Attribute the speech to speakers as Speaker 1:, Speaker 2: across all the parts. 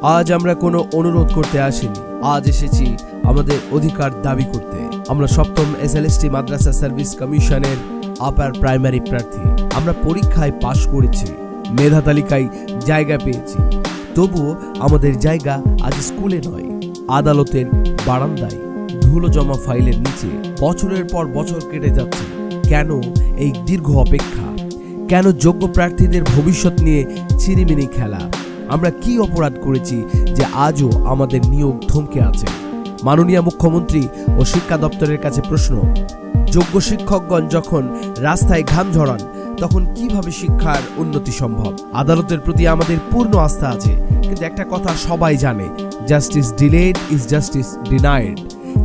Speaker 1: আজ আমরা কোনো অনুরোধ করতে আসিনি, আজ এসেছি আমাদের অধিকার দাবি করতে। আমরা সপ্তম SLST মাদ্রাসা সার্ভিস কমিশনের আপার প্রাইমারি প্রার্থী। আমরা পরীক্ষায় পাশ করেছি, মেধা তালিকায় জায়গা পেয়েছি, তবুও আমাদের জায়গা আজ স্কুলে নয়, আদালতের বারান্দায়, ধুলো জমা ফাইলের নিচে। বছরের পর বছর কেটে যাচ্ছে। কেন এই দীর্ঘ অপেক্ষা? কেন যোগ্য প্রার্থীদের ভবিষ্যৎ নিয়ে ছিনিমিনি খেলা? আমরা কি অপরাধ করেছি যে আজও আমাদের নিয়োগ থমকে আছে? মাননীয় মুখ্যমন্ত্রী ও শিক্ষা দপ্তরের কাছে প্রশ্ন, যোগ্য শিক্ষকগণ যখন রাস্তায় ঘাম ঝরান তখন কিভাবে শিক্ষার উন্নতি সম্ভব? আদালতের প্রতি আমাদের পূর্ণ আস্থা আছে, কিন্তু একটা কথা সবাই জানে, justice delayed is justice denied.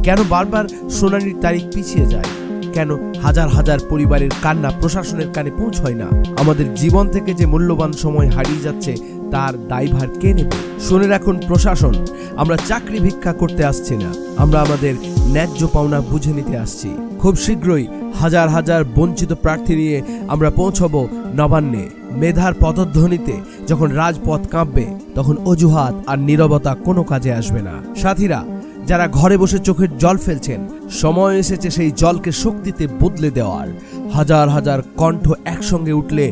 Speaker 1: কেন বারবার শুনানির তারিখ পিছিয়ে যায়? কেন হাজার হাজার পরিবারের কান্না প্রশাসনের কানে পৌঁছয় না? আমাদের জীবন থেকে যে মূল্যবান সময় হারিয়ে যাচ্ছে তার দায়ভার কে নেবে? শুনে রাখুন প্রশাসন, আমরা চাকরি ভিক্ষা করতে আসছি না, আমরা আমাদের ন্যায্য পাওনা বুঝে নিতে আসছি। খুব শীঘ্রই হাজার হাজার বঞ্চিত প্রার্থী নিয়ে আমরা পৌঁছবো নবান্নে। মেধার পদধ্বনিতে যখন রাজপথ কাঁপবে তখন অজুহাত আর নীরবতা কোনো কাজে আসবে না। সাথীরা, যারা ঘরে বসে চোখের জল ফেলছেন, সময় এসেছে সেই জলকে শক্তিতে বদলে দেওয়ার। হাজার হাজার কণ্ঠ একসঙ্গে উঠলে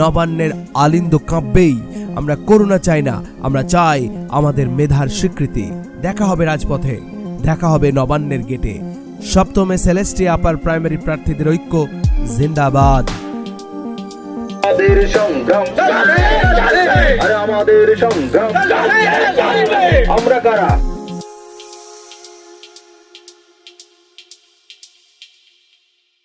Speaker 1: নবান্নের আলিন্দ কাঁপবেই। আমরা করুণা চাই না, আমরা চাই আমাদের মেধার স্বীকৃতি। দেখা হবে রাজপথে, দেখা হবে নবান্নের গেটে। সপ্তম SLST আপার প্রাইমারি প্রার্থীদের ঐক্য জিন্দাবাদ।
Speaker 2: আমাদের সংগ্রাম আমাদের সংগ্রাম আমরা কারা?